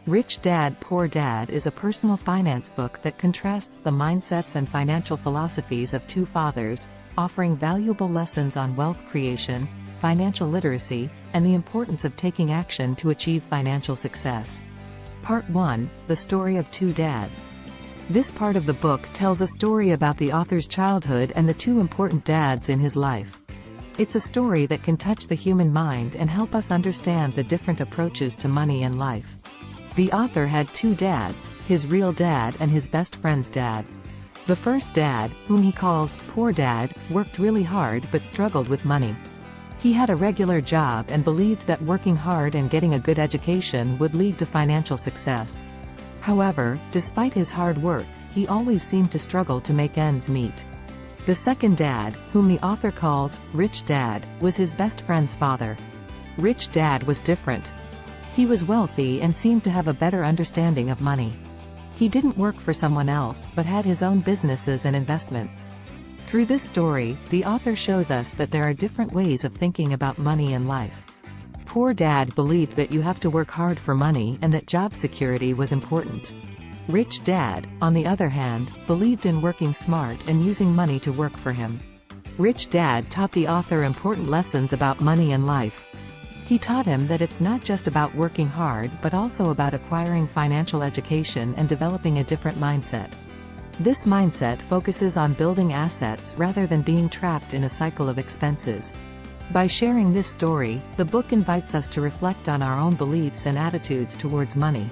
Rich Dad, Poor Dad is a personal finance book that contrasts the mindsets and financial philosophies of two fathers, offering valuable lessons on wealth creation, financial literacy, and the importance of taking action to achieve financial success. Part 1, The Story of Two Dads. This part of the book tells a story about the author's childhood and the two important dads in his life. It's a story that can touch the human mind and help us understand the different approaches to money and life. The author had two dads, his real dad and his best friend's dad. The first dad, whom he calls Poor Dad, worked really hard but struggled with money. He had a regular job and believed that working hard and getting a good education would lead to financial success. However, despite his hard work, he always seemed to struggle to make ends meet. The second dad, whom the author calls Rich Dad, was his best friend's father. Rich Dad was different. He was wealthy and seemed to have a better understanding of money. He didn't work for someone else but had his own businesses and investments. Through this story, the author shows us that there are different ways of thinking about money and life. Poor Dad believed that you have to work hard for money and that job security was important. Rich Dad, on the other hand, believed in working smart and using money to work for him. Rich Dad taught the author important lessons about money and life. He taught him that it's not just about working hard but also about acquiring financial education and developing a different mindset. This mindset focuses on building assets rather than being trapped in a cycle of expenses. By sharing this story, the book invites us to reflect on our own beliefs and attitudes towards money.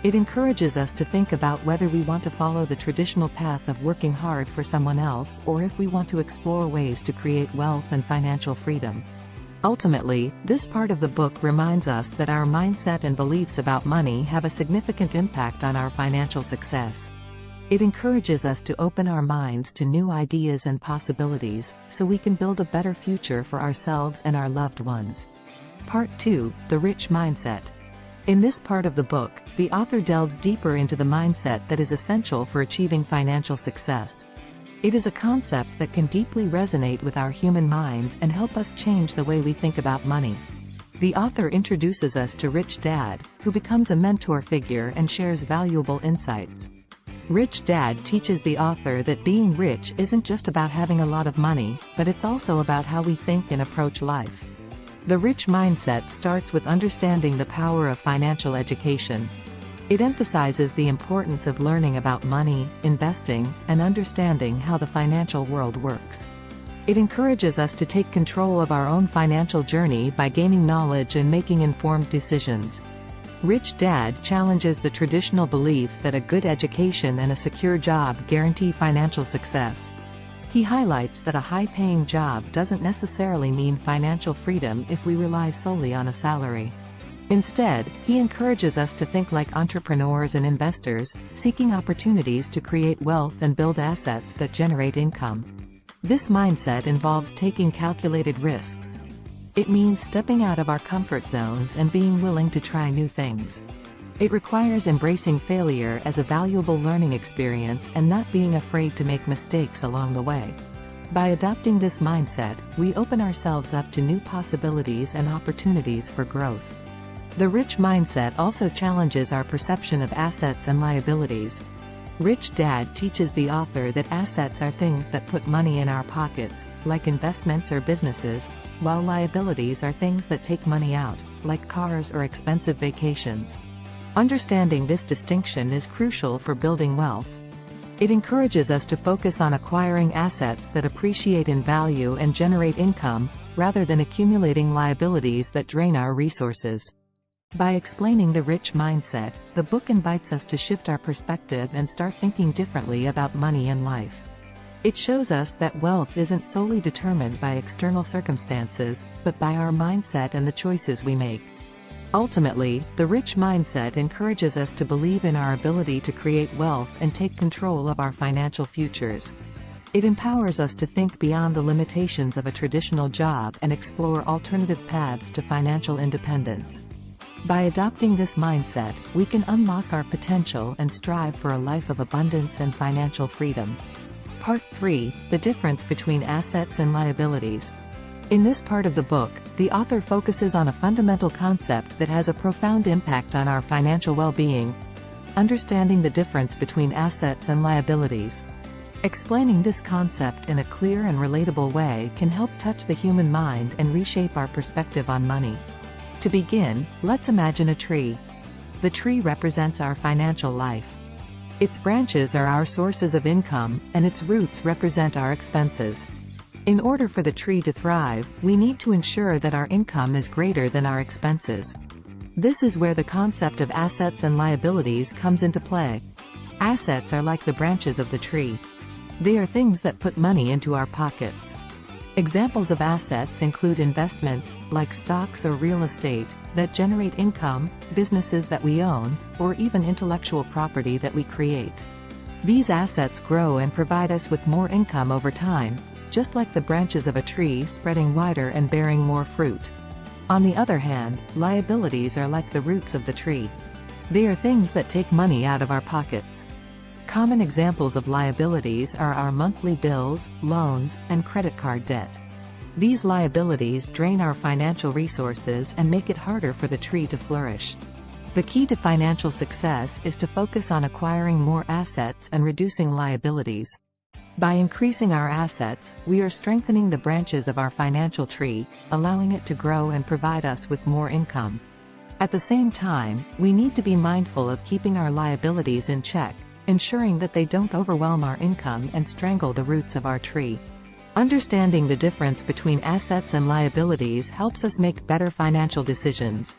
It encourages us to think about whether we want to follow the traditional path of working hard for someone else or if we want to explore ways to create wealth and financial freedom. Ultimately, this part of the book reminds us that our mindset and beliefs about money have a significant impact on our financial success. It encourages us to open our minds to new ideas and possibilities, so we can build a better future for ourselves and our loved ones. Part 2, The Rich Mindset. In this part of the book, the author delves deeper into the mindset that is essential for achieving financial success. It is a concept that can deeply resonate with our human minds and help us change the way we think about money. The author introduces us to Rich Dad, who becomes a mentor figure and shares valuable insights. Rich Dad teaches the author that being rich isn't just about having a lot of money, but it's also about how we think and approach life. The rich mindset starts with understanding the power of financial education. It emphasizes the importance of learning about money, investing, and understanding how the financial world works. It encourages us to take control of our own financial journey by gaining knowledge and making informed decisions. Rich Dad challenges the traditional belief that a good education and a secure job guarantee financial success. He highlights that a high-paying job doesn't necessarily mean financial freedom if we rely solely on a salary. Instead, he encourages us to think like entrepreneurs and investors, seeking opportunities to create wealth and build assets that generate income. This mindset involves taking calculated risks. It means stepping out of our comfort zones and being willing to try new things. It requires embracing failure as a valuable learning experience and not being afraid to make mistakes along the way. By adopting this mindset, we open ourselves up to new possibilities and opportunities for growth. The rich mindset also challenges our perception of assets and liabilities. Rich Dad teaches the author that assets are things that put money in our pockets, like investments or businesses, while liabilities are things that take money out, like cars or expensive vacations. Understanding this distinction is crucial for building wealth. It encourages us to focus on acquiring assets that appreciate in value and generate income, rather than accumulating liabilities that drain our resources. By explaining the rich mindset, the book invites us to shift our perspective and start thinking differently about money and life. It shows us that wealth isn't solely determined by external circumstances, but by our mindset and the choices we make. Ultimately, the rich mindset encourages us to believe in our ability to create wealth and take control of our financial futures. It empowers us to think beyond the limitations of a traditional job and explore alternative paths to financial independence. By adopting this mindset, we can unlock our potential and strive for a life of abundance and financial freedom. Part 3, The Difference Between Assets and Liabilities. In this part of the book, the author focuses on a fundamental concept that has a profound impact on our financial well-being: understanding the difference between assets and liabilities. Explaining this concept in a clear and relatable way can help touch the human mind and reshape our perspective on money. To begin, let's imagine a tree. The tree represents our financial life. Its branches are our sources of income, and its roots represent our expenses. In order for the tree to thrive, we need to ensure that our income is greater than our expenses. This is where the concept of assets and liabilities comes into play. Assets are like the branches of the tree. They are things that put money into our pockets. Examples of assets include investments, like stocks or real estate, that generate income, businesses that we own, or even intellectual property that we create. These assets grow and provide us with more income over time, just like the branches of a tree spreading wider and bearing more fruit. On the other hand, liabilities are like the roots of the tree. They are things that take money out of our pockets. Common examples of liabilities are our monthly bills, loans, and credit card debt. These liabilities drain our financial resources and make it harder for the tree to flourish. The key to financial success is to focus on acquiring more assets and reducing liabilities. By increasing our assets, we are strengthening the branches of our financial tree, allowing it to grow and provide us with more income. At the same time, we need to be mindful of keeping our liabilities in check, ensuring that they don't overwhelm our income and strangle the roots of our tree. Understanding the difference between assets and liabilities helps us make better financial decisions.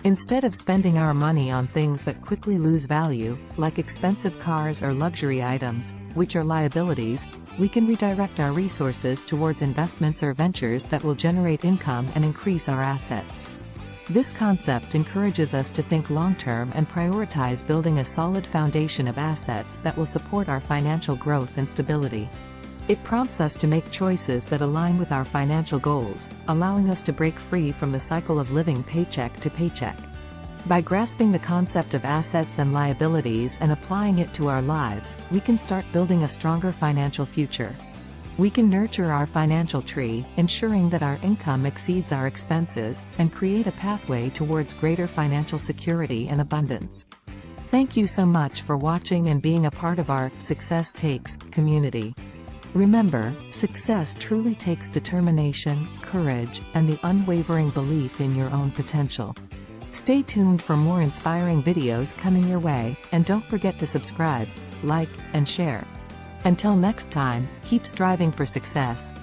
Instead of spending our money on things that quickly lose value, like expensive cars or luxury items, which are liabilities, we can redirect our resources towards investments or ventures that will generate income and increase our assets. This concept encourages us to think long-term and prioritize building a solid foundation of assets that will support our financial growth and stability. It prompts us to make choices that align with our financial goals, allowing us to break free from the cycle of living paycheck to paycheck. By grasping the concept of assets and liabilities and applying it to our lives, we can start building a stronger financial future. We can nurture our financial tree, ensuring that our income exceeds our expenses, and create a pathway towards greater financial security and abundance. Thank you so much for watching and being a part of our Success Takes community. Remember, success truly takes determination, courage, and the unwavering belief in your own potential. Stay tuned for more inspiring videos coming your way, and don't forget to subscribe, like, and share. Until next time, keep striving for success.